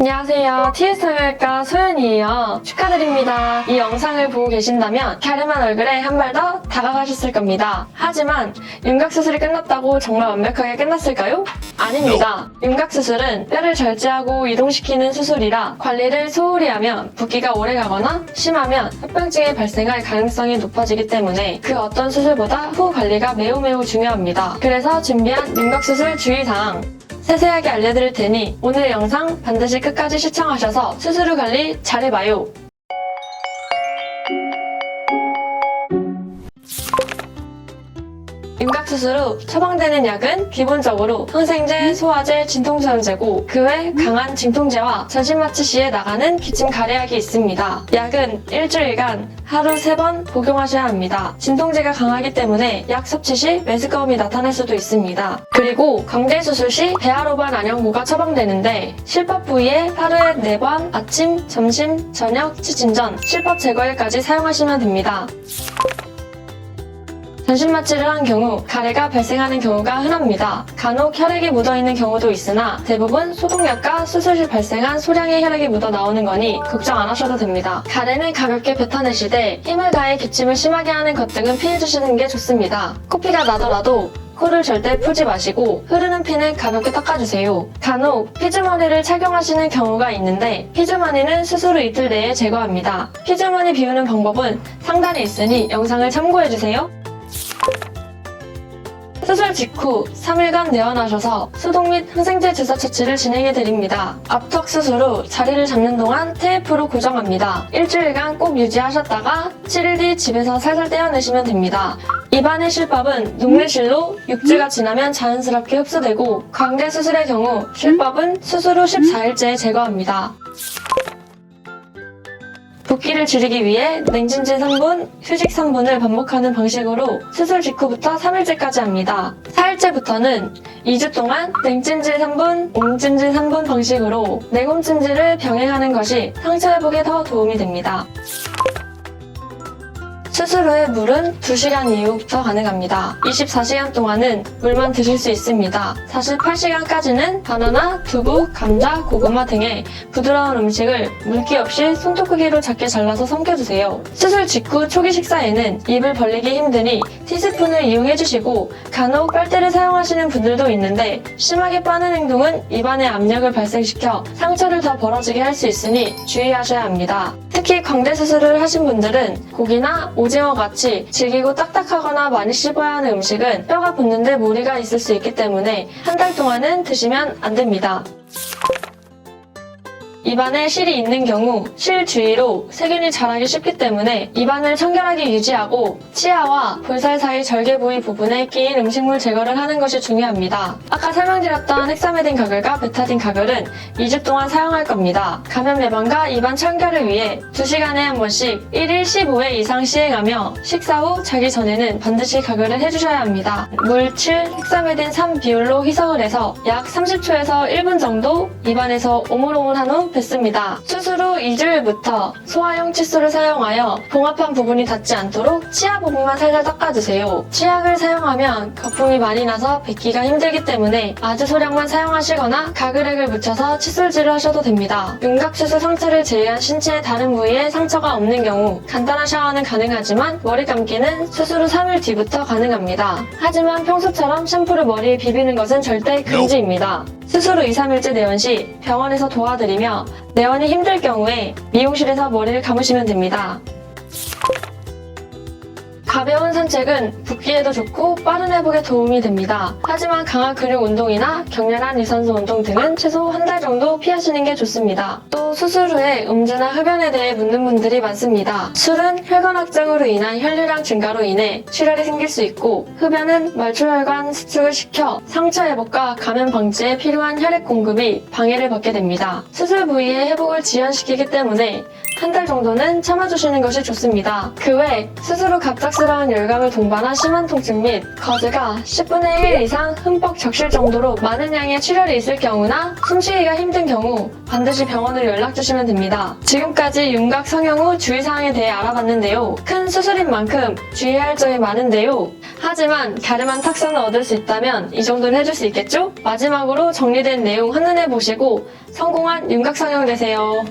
안녕하세요. TS성형외과 소연이에요. 축하드립니다. 이 영상을 보고 계신다면 갸름한 얼굴에 한 발 더 다가가셨을 겁니다. 하지만 윤곽수술이 끝났다고 정말 완벽하게 끝났을까요? 아닙니다. 윤곽수술은 뼈를 절제하고 이동시키는 수술이라 관리를 소홀히 하면 붓기가 오래가거나 심하면 합병증이 발생할 가능성이 높아지기 때문에 그 어떤 수술보다 후 관리가 매우 중요합니다. 그래서 준비한 윤곽수술 주의사항 세세하게 알려드릴 테니 오늘 영상 반드시 끝까지 시청하셔서 수술 후 관리 잘해봐요. 윤곽수술 후 처방되는 약은 기본적으로 항생제, 소화제, 진통소염제고 그 외 강한 진통제와 전신마취 시에 나가는 기침 가래약이 있습니다. 약은 일주일간 하루 3번 복용하셔야 합니다. 진통제가 강하기 때문에 약 섭취 시 메스꺼움이 나타날 수도 있습니다. 그리고 광대수술 시 배아로반 안연고가 처방되는데 실밥 부위에 하루에 4번 아침, 점심, 저녁, 취침 전 실밥 제거일까지 사용하시면 됩니다. 전신마취를 한 경우 가래가 발생하는 경우가 흔합니다. 간혹 혈액이 묻어있는 경우도 있으나 대부분 소독약과 수술 시 발생한 소량의 혈액이 묻어 나오는 거니 걱정 안 하셔도 됩니다. 가래는 가볍게 뱉어내시되 힘을 다해 기침을 심하게 하는 것 등은 피해주시는 게 좋습니다. 코피가 나더라도 코를 절대 풀지 마시고 흐르는 피는 가볍게 닦아주세요. 간혹 피주머니를 착용하시는 경우가 있는데 피주머니는 수술 후 이틀 내에 제거합니다. 피주머니 비우는 방법은 상단에 있으니 영상을 참고해주세요. 수술 직후 3일간 내원하셔서 소독 및 항생제 주사 처치를 진행해드립니다. 앞턱 수술 후 자리를 잡는 동안 테이프로 고정합니다. 일주일간 꼭 유지하셨다가 7일 뒤 집에서 살살 떼어내시면 됩니다. 입안의 실밥은 녹내실로 6주가 지나면 자연스럽게 흡수되고 광대 수술의 경우 실밥은 수술 후 14일째에 제거합니다. 붓기를 줄이기 위해 냉찜질 3분, 휴식 3분을 반복하는 방식으로 수술 직후부터 3일째까지 합니다. 4일째부터는 2주 동안 냉찜질 3분, 온찜질 3분 방식으로 냉온찜질을 병행하는 것이 상처 회복에 더 도움이 됩니다. 수술 후에 물은 2시간 이후부터 가능합니다. 24시간 동안은 물만 드실 수 있습니다. 48시간까지는 바나나, 두부, 감자, 고구마 등의 부드러운 음식을 물기 없이 손톱 크기로 작게 잘라서 삼켜주세요. 수술 직후 초기 식사에는 입을 벌리기 힘드니 티스푼을 이용해주시고 간혹 빨대를 사용하시는 분들도 있는데 심하게 빠는 행동은 입안에 압력을 발생시켜 상처를 더 벌어지게 할 수 있으니 주의하셔야 합니다. 특히 광대 수술을 하신 분들은 고기나 오징어 같이 질기고 딱딱하거나 많이 씹어야 하는 음식은 뼈가 붙는데 무리가 있을 수 있기 때문에 한 달 동안은 드시면 안 됩니다. 입안에 실이 있는 경우 실 주위로 세균이 자라기 쉽기 때문에 입안을 청결하게 유지하고 치아와 볼살 사이 절개 부위 부분에 끼인 음식물 제거를 하는 것이 중요합니다. 아까 설명드렸던 헥사메딘 가글과 베타딘 가글은 2주 동안 사용할 겁니다. 감염 예방과 입안 청결을 위해 2시간에 한 번씩 1일 15회 이상 시행하며 식사 후 자기 전에는 반드시 가글을 해주셔야 합니다. 물 7, 헥사메딘 3 비율로 희석을 해서 약 30초에서 1분 정도 입안에서 오물오물한 후 뱉습니다. 수술 후 2주일부터 소화용 칫솔을 사용하여 봉합한 부분이 닿지 않도록 치아 부분만 살살 닦아주세요. 치약을 사용하면 거품이 많이 나서 뱉기가 힘들기 때문에 아주 소량만 사용하시거나 가글액을 묻혀서 칫솔질을 하셔도 됩니다. 윤곽수술 상처를 제외한 신체의 다른 부위에 상처가 없는 경우 간단한 샤워는 가능하지만 머리 감기는 수술 후 3일 뒤부터 가능합니다. 하지만 평소처럼 샴푸로 머리에 비비는 것은 절대 금지입니다. 수술 후 2, 3일째 내원 시 병원에서 도와드리며 내원이 힘들 경우에 미용실에서 머리를 감으시면 됩니다. 가벼운 산책은 붓기에도 좋고 빠른 회복에 도움이 됩니다. 하지만 강한 근육 운동이나 격렬한 유산소 운동 등은 최소 한 달 정도 피하시는 게 좋습니다. 또 수술 후에 음주나 흡연에 대해 묻는 분들이 많습니다. 술은 혈관 확장으로 인한 혈류량 증가로 인해 출혈이 생길 수 있고 흡연은 말초혈관 수축을 시켜 상처 회복과 감염 방지에 필요한 혈액 공급이 방해를 받게 됩니다. 수술 부위의 회복을 지연시키기 때문에 한 달 정도는 참아주시는 것이 좋습니다. 그 외 수술 후 갑작스러운 열감을 동반한 심한 통증 및 거즈가 10분의 1 이상 흠뻑 적실 정도로 많은 양의 출혈이 있을 경우나 숨쉬기가 힘든 경우 반드시 병원을 연락주시면 됩니다. 지금까지 윤곽 성형 후 주의사항에 대해 알아봤는데요. 큰 수술인 만큼 주의할 점이 많은데요. 하지만 갸름한 탁선을 얻을 수 있다면 이 정도는 해줄 수 있겠죠? 마지막으로 정리된 내용 한눈에 보시고 성공한 윤곽 성형 되세요.